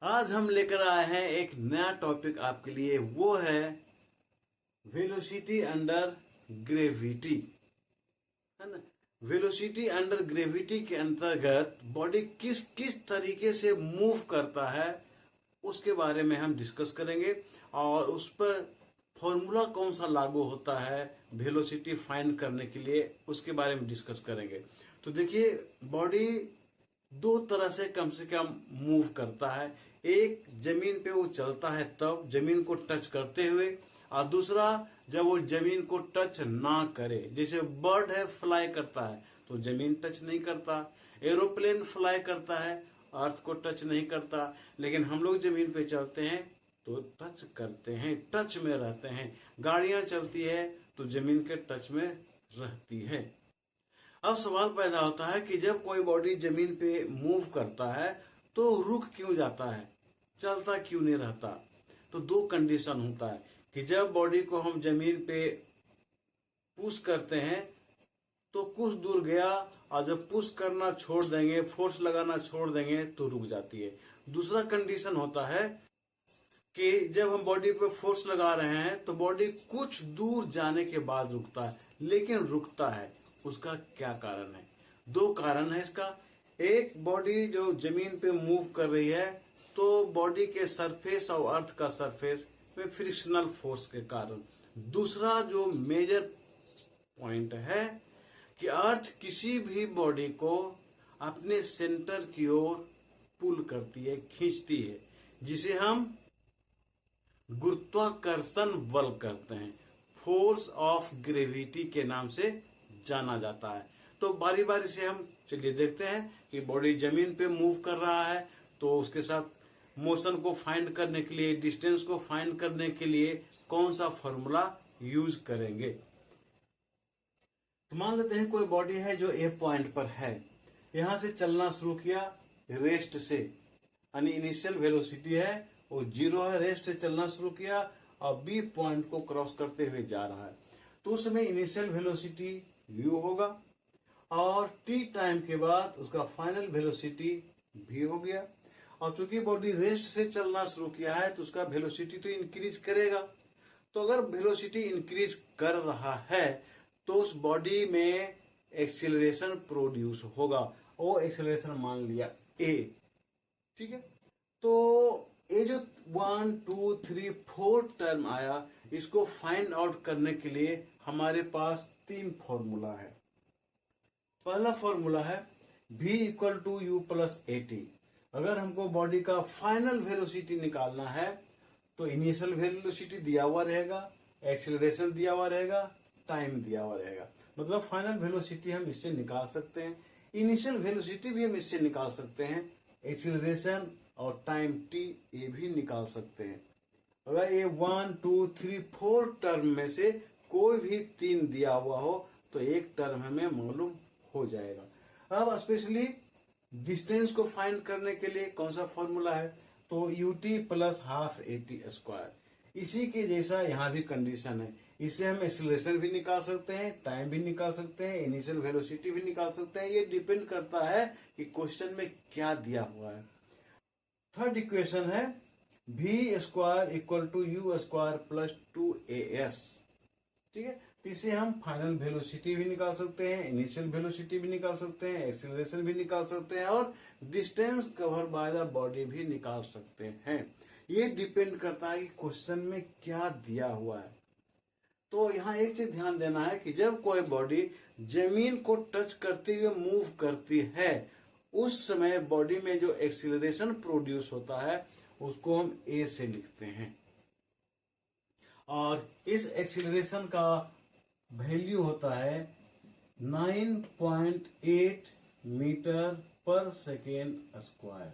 आज हम लेकर आए हैं एक नया टॉपिक आपके लिए। वो है वेलोसिटी अंडर ग्रेविटी, है ना। वेलोसिटी अंडर ग्रेविटी के अंतर्गत बॉडी किस किस तरीके से मूव करता है उसके बारे में हम डिस्कस करेंगे और उस पर फॉर्मूला कौन सा लागू होता है वेलोसिटी फाइंड करने के लिए उसके बारे में डिस्कस करेंगे। तो देखिए, बॉडी दो तरह से कम मूव करता है। एक, जमीन पे वो चलता है तब जमीन को टच करते हुए, और दूसरा जब वो जमीन को टच ना करे। जैसे बर्ड है, फ्लाई करता है तो जमीन टच नहीं करता। एरोप्लेन फ्लाई करता है, अर्थ को टच नहीं करता। लेकिन हम लोग जमीन पे चलते हैं तो टच करते हैं, टच में रहते हैं। गाड़ियां चलती है तो जमीन के टच में रहती है। अब सवाल पैदा होता है कि जब कोई बॉडी जमीन पे मूव करता है तो रुक क्यों जाता है, चलता क्यों नहीं रहता। तो दो कंडीशन होता है कि जब बॉडी को हम जमीन पे पुश करते हैं तो कुछ दूर गया, और जब पुश करना छोड़ देंगे, फोर्स लगाना छोड़ देंगे तो रुक जाती है। दूसरा कंडीशन होता है कि जब हम बॉडी पे फोर्स लगा रहे हैं तो बॉडी कुछ दूर जाने के बाद रुकता है, लेकिन रुकता है। उसका क्या कारण है? दो कारण है इसका। एक, बॉडी जो जमीन पे मूव कर रही है तो बॉडी के सरफेस और अर्थ का सरफेस में फ्रिक्शनल फोर्स के कारण। दूसरा जो मेजर पॉइंट है कि अर्थ किसी भी बॉडी को अपने सेंटर की ओर पुल करती है, खींचती है, जिसे हम गुरुत्वाकर्षण बल करते हैं, फोर्स ऑफ ग्रेविटी के नाम से जाना जाता है। तो बारी बारी से हम चलिए देखते हैं कि बॉडी जमीन पे मूव कर रहा है तो उसके साथ मोशन को फाइंड करने के लिए, डिस्टेंस को फाइंड करने के लिए कौन सा फॉर्मूला यूज करेंगे। तो मान लेते हैं कोई बॉडी है जो ए पॉइंट पर है, यहां से चलना शुरू किया रेस्ट से, यानी इनिशियल वेलोसिटी है वो 0 है, रेस्ट से चलना शुरू किया और बी पॉइंट को क्रॉस करते हुए जा रहा है। तो उसमें इनिशियल वेलोसिटी v होगा और t टाइम के बाद उसका फाइनल वेलोसिटी v हो गया। और चूंकि बॉडी रेस्ट से चलना शुरू किया है तो उसका वेलोसिटी तो इंक्रीज करेगा। तो अगर वेलोसिटी इंक्रीज कर रहा है तो उस बॉडी में एक्सीलरेशन प्रोड्यूस होगा। वो एक्सीलरेशन मान लिया a, ठीक है। तो ये जो 1, 2, 3, 4 टर्म आया, इसको फाइंड आउट करने के लिए हमारे पास 3 फॉर्मूला है। पहला फॉर्मूला है v equal to u plus a t. अगर हमको बॉडी का फाइनल वेलोसिटी निकालना है तो इनिशियल वेलोसिटी दिया हुआ रहेगा, एक्सीलरेशन दिया हुआ रहेगा, टाइम दिया हुआ रहेगा। मतलब फाइनल वेलोसिटी हम इससे निकाल सकते हैं, इनिशियल वेलोसिटी भी हम इससे निकाल सकते हैं, एक्सीलरेशन और टाइम t ये भी निकाल सकते हैं। अगर ये 1, 2, 3, 4 टर्म में से कोई भी 3 दिया हुआ हो तो एक टर्म हमें मालूम हो जाएगा। अब स्पेशली डिस्टेंस को फाइंड करने के लिए कौन सा फॉर्मूला है, तो ut plus half eighty square. इसी के जैसा यहाँ भी कंडीशन है। इससे हम एक्सीलरेशन भी निकाल सकते हैं, टाइम भी निकाल सकते हैं, इनिशियल वेलोसिटी भी निकाल सकते हैं। ये डिपेंड करता है कि क्वेश्चन में क्या दिया हुआ है। थर्ड इक्वेशन है v square equal to u square plus 2as, ठीक है। तो इसे हम फाइनल वेलोसिटी भी निकाल सकते हैं, इनिशियल वेलोसिटी भी निकाल सकते हैं, एक्सीलरेशन भी निकाल सकते हैं और distance cover by the body भी निकाल सकते हैं। ये डिपेंड करता है कि क्वेश्चन में क्या दिया हुआ है। तो यहाँ एक चीज ध्यान देना है कि जब कोई बॉडी जमीन को टच करते हुए मूव करती है उस समय बॉडी में जो एक्सीलरेशन प्रोड्यूस होता है उसको हम a से लिखते हैं, और इस एक्सीलरेशन का वैल्यू होता है 9.8 मीटर पर सेकेंड स्क्वायर।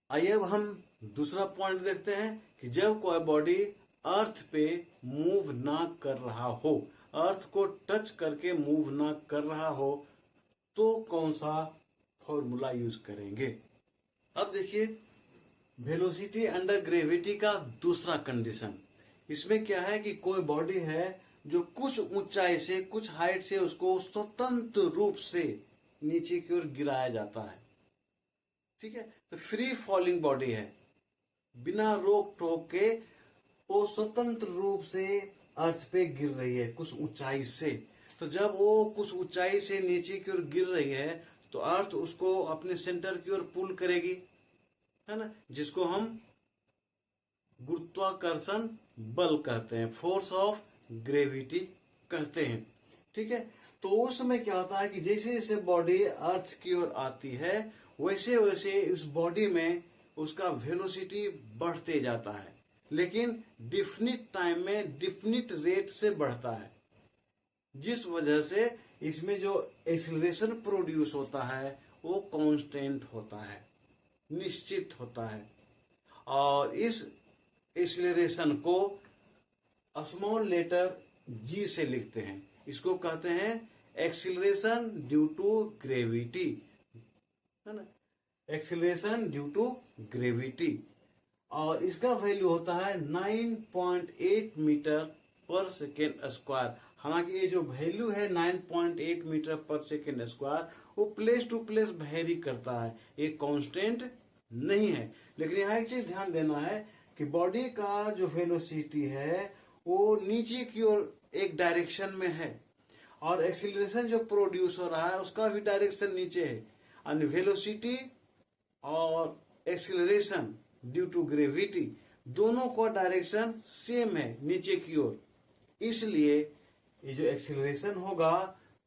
आइए अब हम दूसरा पॉइंट देखते हैं कि जब कोई बॉडी अर्थ पे मूव ना कर रहा हो, अर्थ को टच करके मूव ना कर रहा हो, तो कौन सा फॉर्मूला यूज करेंगे। अब देखिए, वेलोसिटी अंडर ग्रेविटी का दूसरा कंडीशन, इसमें क्या है कि कोई बॉडी है जो कुछ ऊंचाई से, कुछ हाइट से उसको स्वतंत्र रूप से नीचे की ओर गिराया जाता है, ठीक है। तो फ्री फॉलिंग बॉडी है, बिना रोक टोक के वो स्वतंत्र रूप से अर्थ पे गिर रही है कुछ ऊंचाई से। तो जब वो कुछ ऊंचाई से नीचे की ओर गिर रही है तो अर्थ उसको अपने सेंटर की ओर पुल करेगी, है ना, जिसको हम गुरुत्वाकर्षण बल कहते हैं, फोर्स ऑफ ग्रेविटी कहते हैं। ठीक है। तो उस समय क्या होता है कि जैसे जैसे बॉडी अर्थ की ओर आती है वैसे वैसे उस बॉडी में उसका वेलोसिटी बढ़ते जाता है, लेकिन डिफिनिट टाइम में डिफिनिट रेट से बढ़ता है, जिस वजह से इसमें जो एक्सीलरेशन प्रोड्यूस होता है वो कांस्टेंट होता है, निश्चित होता है। और इस एक्सीलरेशन को स्मॉल लेटर जी से लिखते हैं, इसको कहते हैं एक्सीलरेशन ड्यू टू ग्रेविटी, है ना, एक्सीलरेशन ड्यू टू ग्रेविटी। और इसका वैल्यू होता है 9.8 मीटर पर सेकेंड स्क्वायर। हालांकि ये जो वैल्यू है 9.8 मीटर पर सेकेंड स्क्वायर वो प्लेस टू प्लेस वेरी करता है, ये कांस्टेंट नहीं है। लेकिन यहाँ एक चीज ध्यान देना है कि बॉडी का जो वेलोसिटी है वो नीचे की ओर एक डायरेक्शन में है, और एक्सीलरेशन जो प्रोड्यूस हो रहा है उसका भी डायरेक्शन नीचे है। और वेलोसिटी और एक्सीलरेशन ड्यू टू ग्रेविटी दोनों का डायरेक्शन सेम है, नीचे की ओर। इसलिए ये जो एक्सीलरेशन होगा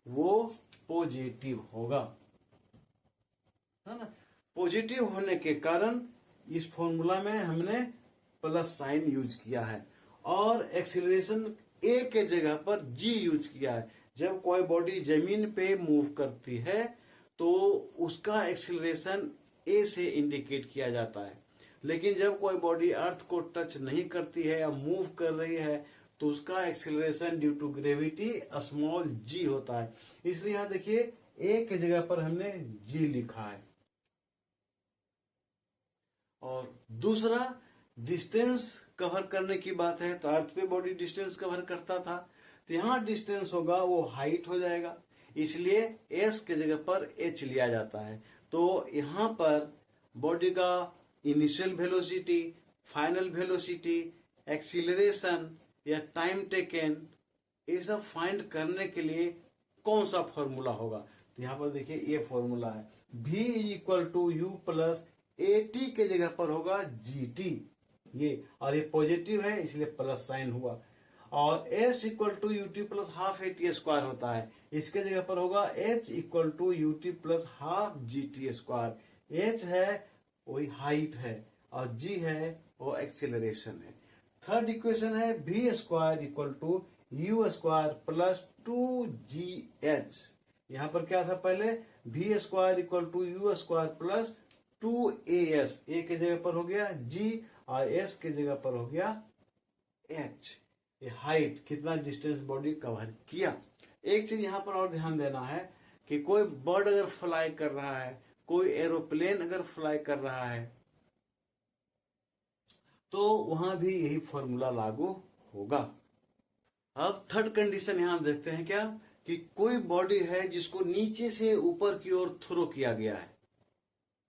वो पॉजिटिव होगा, है ना। पॉजिटिव होने के कारण इस फॉर्मूला में हमने प्लस साइन यूज किया है, और एक्सीलरेशन ए के जगह पर जी यूज किया है। जब कोई बॉडी जमीन पे मूव करती है तो उसका एक्सीलरेशन ए से इंडिकेट किया जाता है, लेकिन जब कोई बॉडी अर्थ को टच नहीं करती है या मूव कर रही है तो उसका acceleration due to gravity small g होता है। इसलिए यहां देखिए ए के जगह पर हमने जी लिखा है। और दूसरा डिस्टेंस कवर करने की बात है, तो अर्थ पे बॉडी डिस्टेंस कवर करता था, तो यहाँ डिस्टेंस होगा वो हाइट हो जाएगा, इसलिए एस के जगह पर एच लिया जाता है। तो यहाँ पर बॉडी का initial velocity, final velocity, acceleration या टाइम टेकन, ये सब फाइंड करने के लिए कौन सा फॉर्मूला होगा, तो यहाँ पर देखिए ये फॉर्मूला है, v equal to u plus a t के जगह पर होगा जी टी, ये, और ये पॉजिटिव है इसलिए प्लस साइन हुआ। और s equal to u t plus half a t square होता है, इसके जगह पर होगा h equal to u t plus half g t square. h है वही हाइट है और g है वो एक्सेलरेशन है। थर्ड इक्वेशन है v square equal to u square plus 2gh। यहाँ पर क्या था पहले, v square equal to u square plus 2as, a के जगह पर हो गया g और s के जगह पर हो गया h। ये हाइट, कितना डिस्टेंस बॉडी कवर किया। एक चीज यहाँ पर और ध्यान देना है कि कोई बर्ड अगर फ्लाई कर रहा है, कोई एरोप्लेन अगर फ्लाई कर रहा है तो वहां भी यही फॉर्मूला लागू होगा। अब थर्ड कंडीशन यहां देखते हैं क्या, कि कोई बॉडी है जिसको नीचे से ऊपर की ओर थ्रो किया गया है।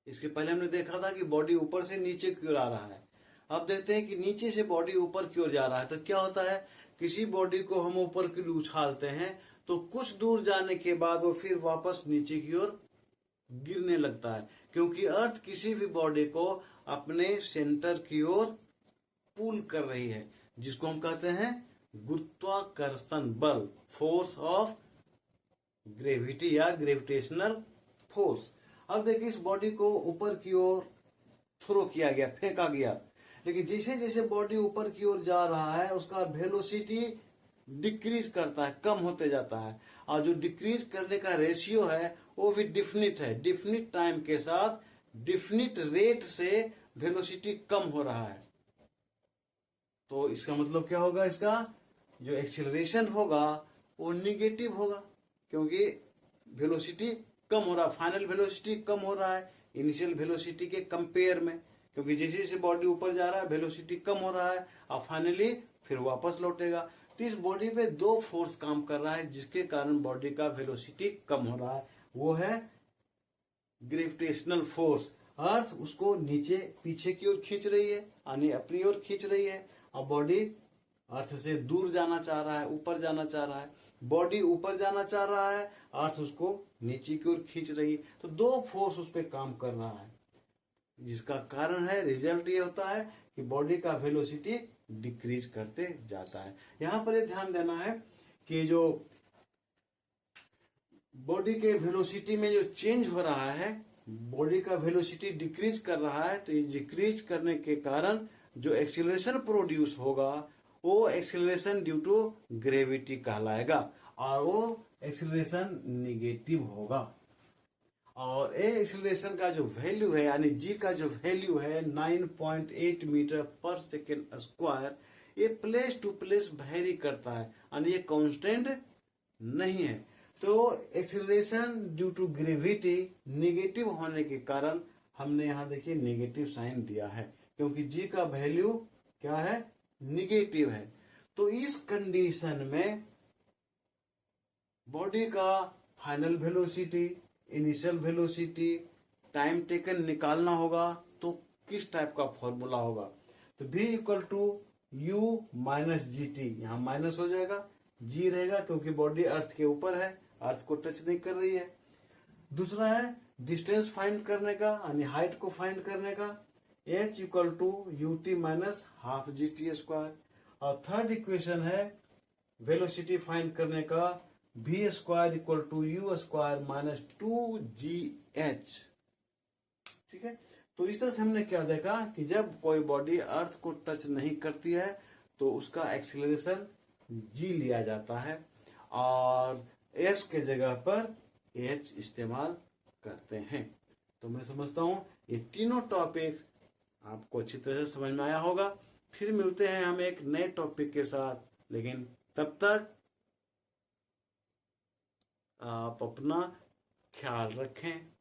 इसके पहले हमने देखा था कि बॉडी ऊपर से नीचे की ओर आ रहा है, अब देखते हैं कि नीचे से बॉडी ऊपर की ओर जा रहा है। तो क्या होता है, किसी बॉडी को हम ऊपर की ओर उछालते हैं तो कुछ दूर जाने के बाद वो फिर वापस नीचे की ओर गिरने लगता है, क्योंकि अर्थ किसी भी बॉडी को अपने सेंटर की ओर पुल कर रही है, जिसको हम कहते हैं गुरुत्वाकर्षण बल, फोर्स ऑफ ग्रेविटी या ग्रेविटेशनल फोर्स। अब देखिए इस बॉडी को ऊपर की ओर थ्रो किया गया, फेंका गया, लेकिन जैसे जैसे बॉडी ऊपर की ओर जा रहा है उसका वेलोसिटी डिक्रीज करता है, कम होते जाता है, और जो डिक्रीज करने का रेशियो है वो भी डिफिनिट है, डिफिनिट टाइम के साथ डिफिनिट रेट से वेलोसिटी कम हो रहा है। तो इसका मतलब क्या होगा, इसका जो एक्सीलरेशन होगा वो निगेटिव होगा, क्योंकि वेलोसिटी कम हो रहा है, फाइनल वेलोसिटी कम हो रहा है इनिशियल वेलोसिटी के कंपेयर में, क्योंकि जैसे जैसे बॉडी ऊपर जा रहा है वेलोसिटी कम हो रहा है और फाइनली फिर वापस लौटेगा। तो इस बॉडी पे दो फोर्स काम कर रहा है जिसके कारण बॉडी का वेलोसिटी कम हो रहा है, वो है ग्रेविटेशनल फोर्स अर्थ उसको नीचे पीछे की ओर खींच रही है, यानी अपनी ओर खींच रही है, और बॉडी अर्थ से दूर जाना चाह रहा है, ऊपर जाना चाह रहा है। बॉडी ऊपर जाना चाह रहा है, अर्थ उसको नीचे की ओर खींच रही है। तो दो फोर्स उस पर काम कर रहा है, जिसका कारण है, रिजल्ट ये होता है कि बॉडी का वेलोसिटी डिक्रीज करते जाता है। यहां पर ये ध्यान देना है कि जो बॉडी के वेलोसिटी में जो चेंज हो रहा है, बॉडी का वेलोसिटी डिक्रीज कर रहा है, तो ये डिक्रीज करने के कारण जो एक्सीलरेशन प्रोड्यूस होगा वो एक्सीलरेशन ड्यू टू ग्रेविटी कहलाएगा, और वो एक्सीलरेशन निगेटिव होगा। और ए एक्सीलरेशन का जो वैल्यू है, यानी जी का जो वैल्यू है 9.8 मीटर पर सेकेंड स्क्वायर, ये प्लेस टू प्लेस वेरी करता है, यानी ये कांस्टेंट नहीं है। तो acceleration due to gravity negative होने के कारण हमने यहाँ देखिए नेगेटिव साइन दिया है, क्योंकि जी का वैल्यू क्या है, निगेटिव है। तो इस कंडीशन में बॉडी का final velocity, initial velocity, time taken निकालना होगा, तो किस टाइप का फॉर्मूला होगा, तो v equal to u minus g t, यहाँ माइनस हो जाएगा, g रहेगा क्योंकि बॉडी अर्थ के ऊपर है, अर्थ को टच नहीं कर रही है। दूसरा है डिस्टेंस फाइंड करने का, यानी हाइट को फाइंड करने का, h equal to u t minus half g t square. और थर्ड इक्वेशन है वेलोसिटी फाइंड करने का, v square equal to u square minus 2gh। ठीक है, तो इस तरह से हमने क्या देखा कि जब कोई बॉडी अर्थ को टच नहीं करती है तो उसका एक्सीलरेशन g लिया जाता है, और s के जगह पर h इस्तेमाल करते हैं। तो मैं समझता हूं ये तीनों टॉपिक आपको अच्छी तरह से समझ में आया होगा। फिर मिलते हैं हम एक नए टॉपिक के साथ, लेकिन तब तक आप अपना ख्याल रखें।